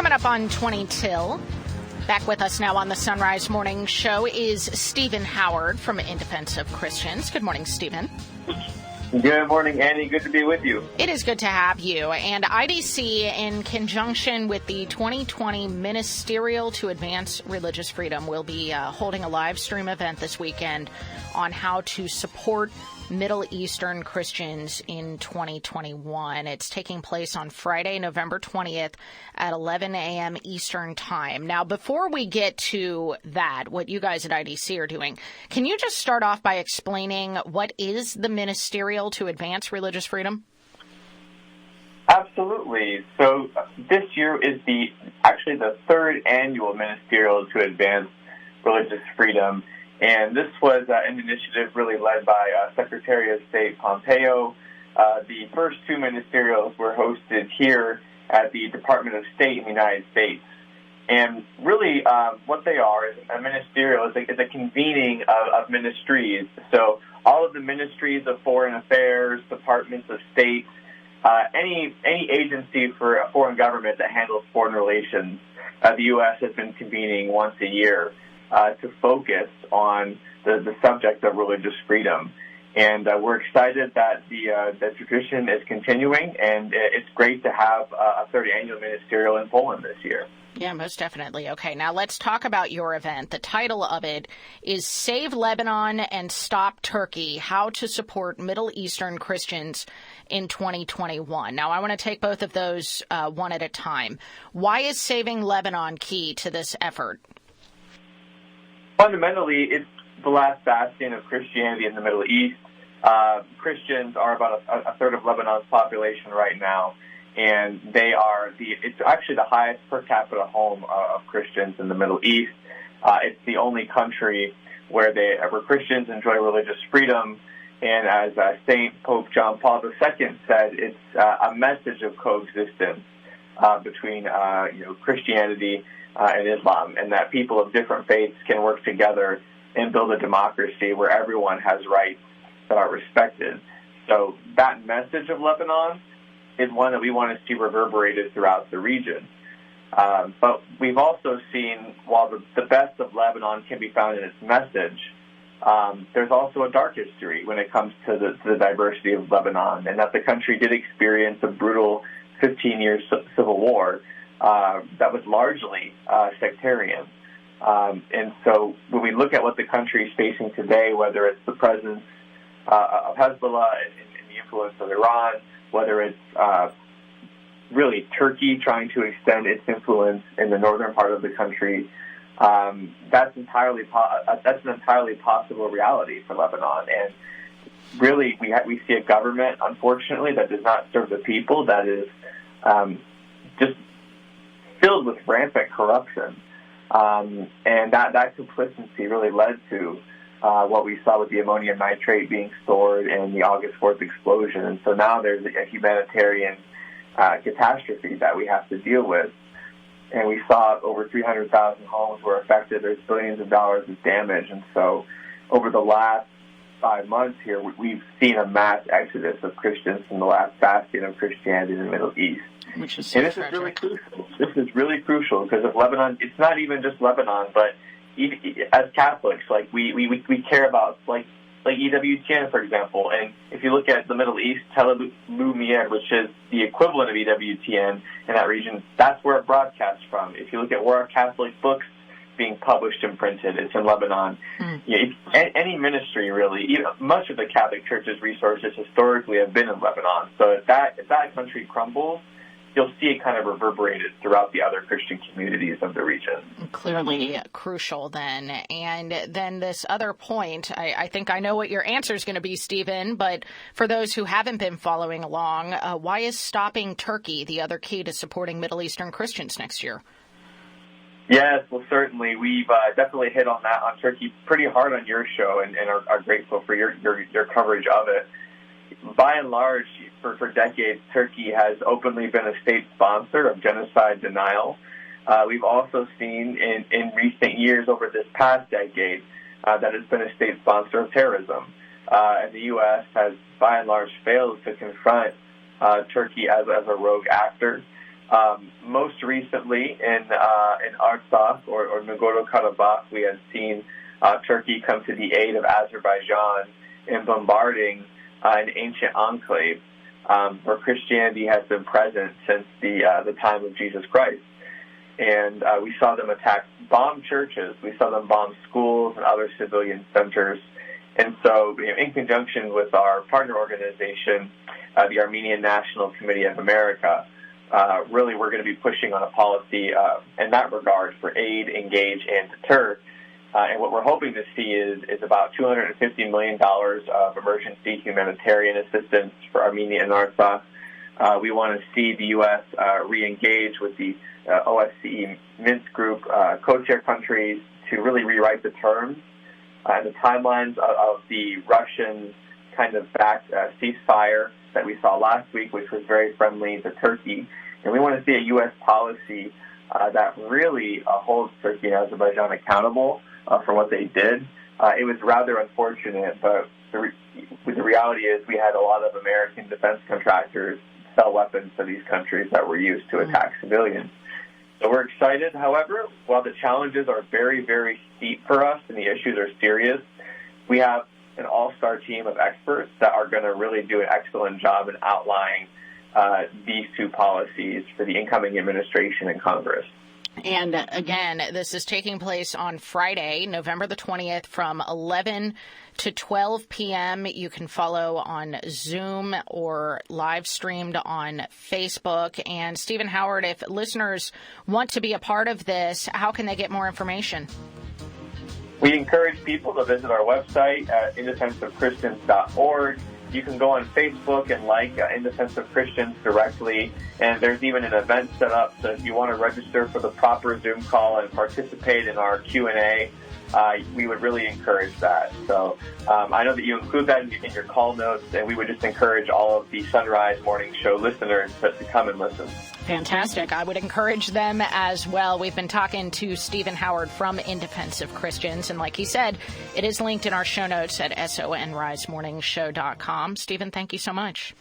Coming up on 20 Till. Back with us now on the Sunrise Morning Show is Stephen Howard from In Defense of Christians. Good morning, Stephen. Good morning, Annie. Good to be with you. It is good to have you. And IDC, in conjunction with the 2020 Ministerial to Advance Religious Freedom, will be holding a live stream event this weekend on how to support Middle Eastern Christians in 2021. It's taking place on Friday, November 20th at 11 a.m. Eastern Time. Now, before we get to that, what you guys at IDC are doing, can you just start off by explaining what is the Ministerial to Advance Religious Freedom? Absolutely. So this year is actually the third annual Ministerial to Advance Religious Freedom. And this was an initiative really led by Secretary of State Pompeo. The first two ministerials were hosted here at the Department of State in the United States. And really what they are is a ministerial is a convening of ministries. So all of the ministries of foreign affairs, departments of state, any agency for a foreign government that handles foreign relations, the U.S. has been convening once a year to focus on the subject of religious freedom. And we're excited that the tradition is continuing, and it's great to have a third annual ministerial in Poland this year. Yeah, most definitely. Okay, now let's talk about your event. The title of it is Save Lebanon and Stop Turkey, How to Support Middle Eastern Christians in 2021. Now, I want to take both of those one at a time. Why is saving Lebanon key to this effort? Fundamentally, it's the last bastion of Christianity in the Middle East. Christians are about a third of Lebanon's population right now, and it's actually the highest per capita home of Christians in the Middle East. It's the only country where Christians enjoy religious freedom, and as Saint Pope John Paul II said, it's a message of coexistence between Christianity and Islam, and that people of different faiths can work together and build a democracy where everyone has rights that are respected. So that message of Lebanon is one that we want to see reverberated throughout the region. But we've also seen, while the best of Lebanon can be found in its message, there's also a dark history when it comes to the diversity of Lebanon, and that the country did experience a brutal 15-year civil war that was largely sectarian. And so when we look at what the country is facing today, whether it's the presence of Hezbollah and the influence of Iran, whether it's really Turkey trying to extend its influence in the northern part of the country, that's an entirely possible reality for Lebanon. And really, we see a government, unfortunately, that does not serve the people, that is just filled with rampant corruption. And that complicity really led to what we saw with the ammonium nitrate being stored and the August 4th explosion. And so now there's a humanitarian catastrophe that we have to deal with. And we saw over 300,000 homes were affected. There's billions of dollars of damage. And so over the last 5 months here, we've seen a mass exodus of Christians from the last bastion of Christianity in the Middle East. Which is so and this tragic. is really crucial. This is really crucial because of Lebanon. It's not even just Lebanon, but as Catholics, like we care about like EWTN, for example. And if you look at the Middle East, Tel Lumiere, which is the equivalent of EWTN in that region, that's where it broadcasts from. If you look at where our Catholic books being published and printed, it's in Lebanon. Any ministry, really, much of the Catholic Church's resources historically have been in Lebanon. So if that country crumbles, you'll see it kind of reverberated throughout the other Christian communities of the region. Clearly crucial then. And then this other point, I think I know what your answer is going to be, Stephen, but for those who haven't been following along, why is stopping Turkey the other key to supporting Middle Eastern Christians next year? Yes, well, certainly. We've definitely hit on that on Turkey pretty hard on your show and are grateful for your coverage of it. By and large, for decades, Turkey has openly been a state sponsor of genocide denial. We've also seen in recent years, over this past decade, that it's been a state sponsor of terrorism. And the U.S. has, by and large, failed to confront Turkey as a rogue actor. Most recently in Artsakh or Nagorno-Karabakh, we have seen Turkey come to the aid of Azerbaijan in bombarding an ancient enclave where Christianity has been present since the time of Jesus Christ. And we saw them bomb churches. We saw them bomb schools and other civilian centers. And so, in conjunction with our partner organization, the Armenian National Committee of America, really we're going to be pushing on a policy in that regard for aid, engage, and deter. And what we're hoping to see is about $250 million of emergency humanitarian assistance for Armenia and Artsakh. We want to see the U.S. re-engage with the OSCE Minsk group co-chair countries to really rewrite the terms and the timelines of the Russian kind of backed ceasefire that we saw last week, which was very friendly to Turkey. And we want to see a U.S. policy that really holds Turkey and Azerbaijan accountable for what they did. It was rather unfortunate, but the reality is we had a lot of American defense contractors sell weapons to these countries that were used to attack civilians. So we're excited. However, while the challenges are very, very steep for us and the issues are serious, we have an all-star team of experts that are going to really do an excellent job in outlining these two policies for the incoming administration and Congress. And again, this is taking place on Friday, November the 20th from 11 to 12 p.m. You can follow on Zoom or live streamed on Facebook. And Stephen Howard, if listeners want to be a part of this, how can they get more information? We encourage people to visit our website at indefenseofchristians.org. You can go on Facebook and like In Defense of Christians directly, and there's even an event set up, so if you want to register for the proper Zoom call and participate in our Q&A, we would really encourage that. So I know that you include that in your call notes, and we would just encourage all of the Sunrise Morning Show listeners to come and listen. Fantastic. I would encourage them as well. We've been talking to Stephen Howard from In Defense of Christians, and like he said, it is linked in our show notes at sonrisemorningshow.com. Stephen, thank you so much.